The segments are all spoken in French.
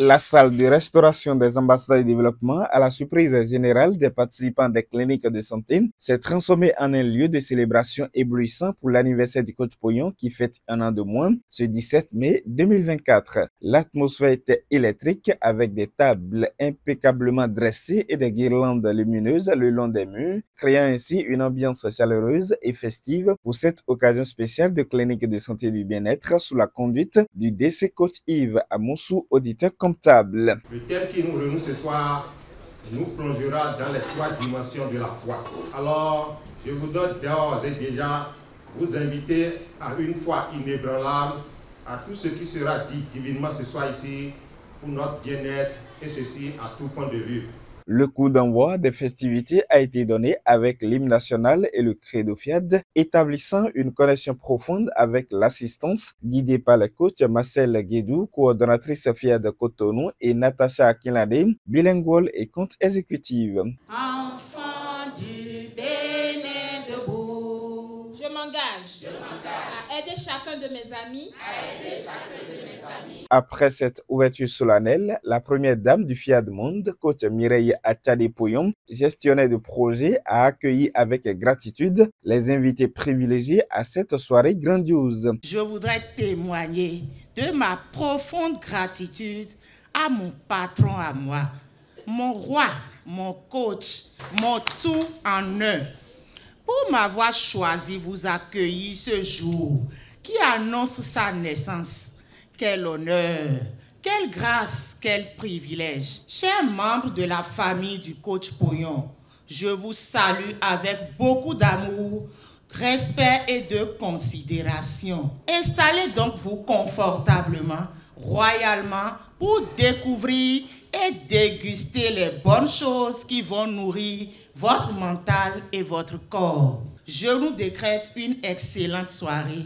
La salle de restauration des ambassadeurs du développement, à la surprise générale des participants des cliniques de santé, s'est transformée en un lieu de célébration éblouissant pour l'anniversaire du coach Poyon qui fête un an de moins, ce 17 mai 2024. L'atmosphère était électrique avec des tables impeccablement dressées et des guirlandes lumineuses le long des murs, créant ainsi une ambiance chaleureuse et festive pour cette occasion spéciale de clinique de santé et du bien-être sous la conduite du DC coach Yves Amoussou, auditeur comptable. Le thème qui nous réunit ce soir nous plongera dans les 3 dimensions de la foi. Alors, je vous donne d'ores et déjà vous inviter à une foi inébranlable à tout ce qui sera dit divinement ce soir ici pour notre bien-être et ceci à tout point de vue. Le coup d'envoi des festivités a été donné avec l'hymne national et le credo FIAD, établissant une connexion profonde avec l'assistance guidée par les coachs Marcel Guédou, coordonnatrice FIAD Cotonou, et Natacha Akinlade, bilingual et compte exécutive. Enfant du Bénin debout, je m'engage à aider chacun de mes amis, Après cette ouverture solennelle, la première dame du FIAD Monde, coach Mireille Atchade-Poyon, gestionnaire de projet, a accueilli avec gratitude les invités privilégiés à cette soirée grandiose. Je voudrais témoigner de ma profonde gratitude à mon patron, à moi, mon roi, mon coach, mon tout en un, pour m'avoir choisi vous accueillir ce jour qui annonce sa naissance. Quel honneur, quelle grâce, quel privilège. Chers membres de la famille du coach Poyon, je vous salue avec beaucoup d'amour, respect et de considération. Installez donc vous confortablement, royalement, pour découvrir et déguster les bonnes choses qui vont nourrir votre mental et votre corps. Je vous décrète une excellente soirée.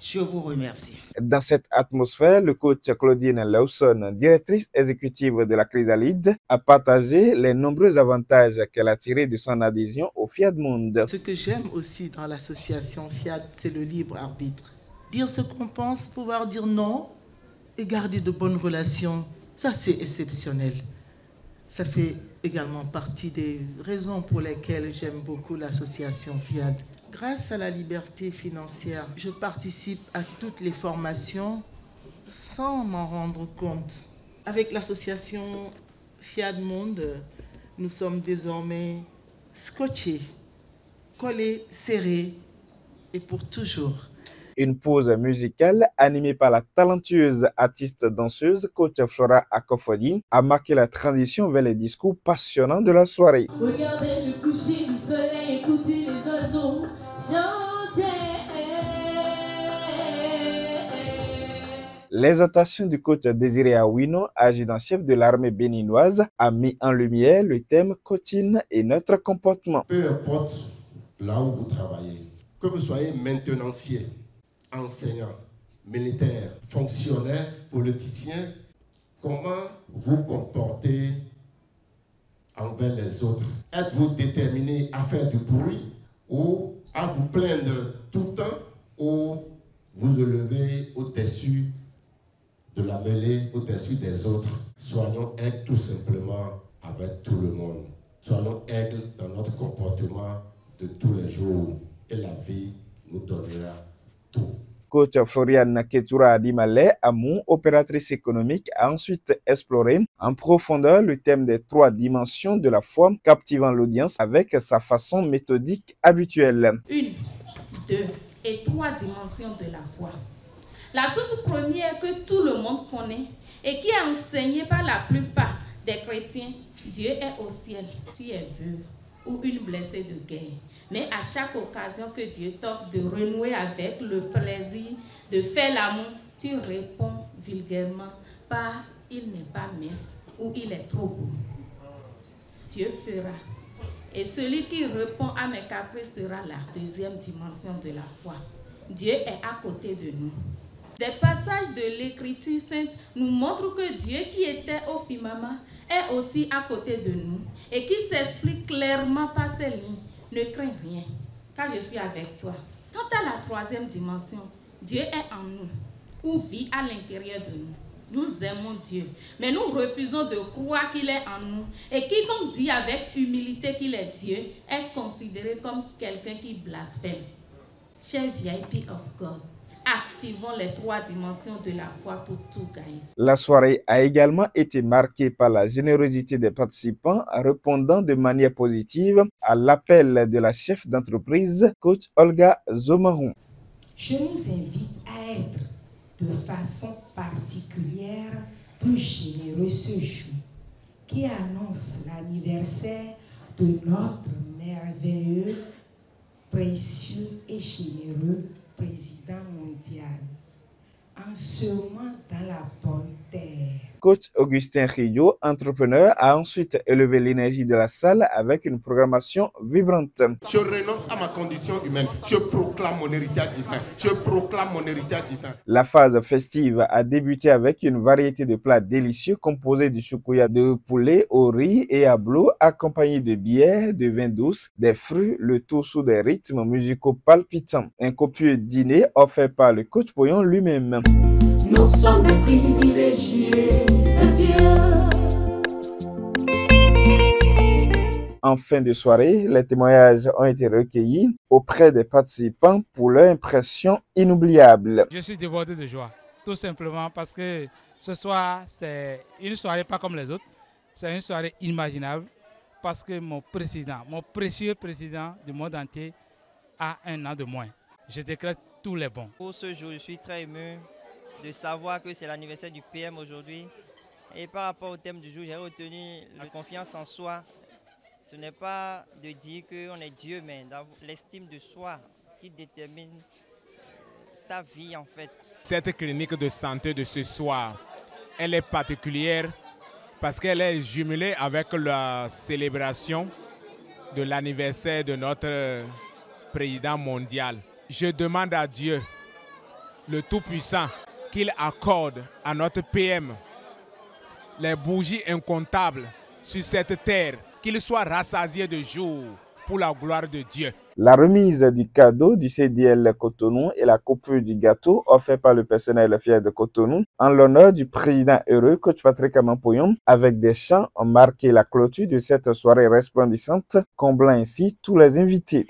Je vous remercie. Dans cette atmosphère, le coach Claudine Lawson, directrice exécutive de la Chrysalide, a partagé les nombreux avantages qu'elle a tirés de son adhésion au FIAD Monde. Ce que j'aime aussi dans l'association FIAD, c'est le libre arbitre. Dire ce qu'on pense, pouvoir dire non et garder de bonnes relations, ça c'est exceptionnel. Ça fait également partie des raisons pour lesquelles j'aime beaucoup l'association FIAD. Grâce à la liberté financière, je participe à toutes les formations sans m'en rendre compte. Avec l'association FIAD Monde, nous sommes désormais scotchés, collés, serrés et pour toujours. Une pause musicale animée par la talentueuse artiste danseuse coach Flora Akofodi a marqué la transition vers les discours passionnants de la soirée. Regardez le coucher du soleil, écoutez les oiseaux chanter. L'exhortation du coach Désiré Awino, adjudant-chef de l'armée béninoise, a mis en lumière le thème coaching et notre comportement. Peu importe là où vous travaillez, que vous soyez maintenancier, enseignant, militaire, fonctionnaire, politicien, comment vous comportez envers les autres? Êtes-vous déterminé à faire du bruit ou à vous plaindre tout le temps ou vous élevez au-dessus de la mêlée, au-dessus des autres? Soyons aigles tout simplement avec tout le monde. Soyons aigles dans notre comportement de tous les jours et la vie nous donnera tout. Coach Floriane Ketura Adimale, Amou, opératrice économique, a ensuite exploré en profondeur le thème des 3 dimensions de la foi, captivant l'audience avec sa façon méthodique habituelle. 1, 2 et 3 dimensions de la foi. La toute première que tout le monde connaît et qui est enseignée par la plupart des chrétiens, Dieu est au ciel, tu es veuve ou une blessée de guerre. Mais à chaque occasion que Dieu t'offre de renouer avec le plaisir de faire l'amour, tu réponds vulgairement par « il n'est pas mince » ou « il est trop gros ». Dieu fera. Et celui qui répond à mes caprices sera la 2e dimension de la foi. Dieu est à côté de nous. Des passages de l'Écriture sainte nous montrent que Dieu qui était au firmament est aussi à côté de nous et qui s'explique clairement par ces lignes. Ne crains rien, car je suis avec toi. Quant à la 3e dimension, Dieu est en nous, ou vit à l'intérieur de nous. Nous aimons Dieu, mais nous refusons de croire qu'il est en nous. Et quiconque dit avec humilité qu'il est Dieu est considéré comme quelqu'un qui blasphème. Chers VIP of God, activons les 3 dimensions de la foi pour tout gagner. La soirée a également été marquée par la générosité des participants, répondant de manière positive à l'appel de la chef d'entreprise, coach Olga Zomarou. Je nous invite à être de façon particulière plus généreux ce jour, qui annonce l'anniversaire de notre merveilleux, précieux et généreux président mondial, en semant dans la bonne terre. Coach Augustin Rio, entrepreneur, a ensuite élevé l'énergie de la salle avec une programmation vibrante. Je renonce à ma condition humaine. Je proclame mon héritage divin. Je proclame mon héritage divin. La phase festive a débuté avec une variété de plats délicieux composés de choukouya de poulet au riz et à bleu, accompagnés de bière, de vin douce, des fruits, le tout sous des rythmes musicaux palpitants. Un copieux dîner offert par le coach Poyon lui-même. Nous sommes des privilégiés de Dieu. En fin de soirée, les témoignages ont été recueillis auprès des participants pour leur impression inoubliable. Je suis débordé de joie, tout simplement parce que ce soir, c'est une soirée pas comme les autres. C'est une soirée inimaginable parce que mon président, mon précieux président du monde entier a 1 an de moins. Je décrète tous les bons. Pour ce jour, je suis très ému de savoir que c'est l'anniversaire du PM aujourd'hui. Et par rapport au thème du jour, j'ai retenu la confiance en soi. Ce n'est pas de dire qu'on est Dieu, mais l'estime de soi qui détermine ta vie en fait. Cette clinique de santé de ce soir, elle est particulière parce qu'elle est jumelée avec la célébration de l'anniversaire de notre président mondial. Je demande à Dieu, le Tout-Puissant, qu'il accorde à notre PM les bougies incomptables sur cette terre, qu'il soit rassasié de jour pour la gloire de Dieu. La remise du cadeau du CDL Cotonou et la coupure du gâteau offert par le personnel fier de Cotonou en l'honneur du président heureux, coach Patrick Amampoyon, avec des chants ont marqué la clôture de cette soirée resplendissante, comblant ainsi tous les invités.